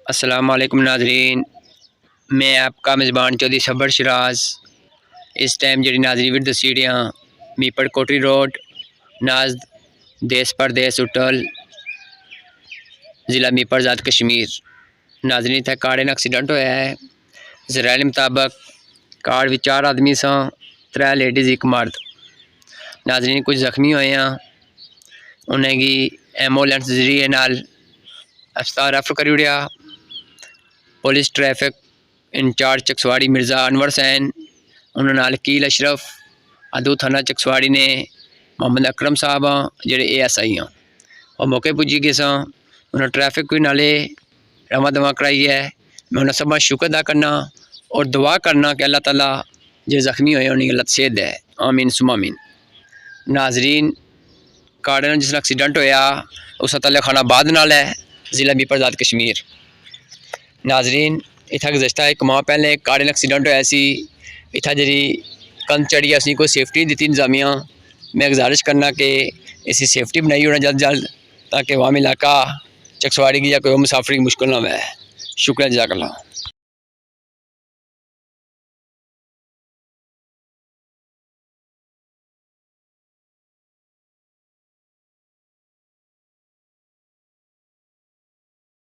السلام علیکم ناظرین، میں آپ کا میزبان چودھری صبر شراز اس ٹائم جڑی ناظرین ورد سیڑیاں میپڑ کوٹری روڈ ناز دیس پردیس ہوٹل ضلع میپڑ ذات کشمیر۔ ناظرین تھا کار ایکسیڈنٹ ہویا ہے۔ ذرائع مطابق کار بھی 4 آدمی سن، 3 لیڈیز 1 مرد۔ ناظرین کچھ زخمی ہوئے ہیں، انہیں کی ایمبولینس ذریعے نال ہسپتال ریفر کری اڑیا۔ پولیس ٹریفک انچارج چکسواڑی مرزا انور حسین، انہوں نال کیل اشرف ادو تھانہ چکسواڑی نے محمد اکرم صاحب جڑے ASI ہیں، اور موقع پجی گئے سن۔ انہوں ٹریفک کوئی نالے رواں دواں کرائی ہے۔ میں انہیں سب شکر ادا کرنا اور دعا کرنا کہ اللہ تعالیٰ جو زخمی ہوئے انہیں اللہ صحت دے، آمین ثم آمین۔ ناظرین کارڈن جس نے ایکسیڈنٹ ہویا اس تعلق خان آباد نال ہے، ضلع میپڑ ذات کشمیر۔ ناظرین اتھا گزشتہ 1 ماہ پہلے ایک کارڈن ایکسیڈنٹ ہویا سی، اتھا جڑی کند چڑھی اسی کوئی سیفٹی دیتی انتظامیہ۔ میں گزارش کرنا کہ اسی سیفٹی بنائی ہونا جلد جلد تاکہ عوامی علاقہ چکسواڑی کی یا کوئی مسافر کی مشکل نہ ہوئے۔ شکریہ، جزاک اللہ۔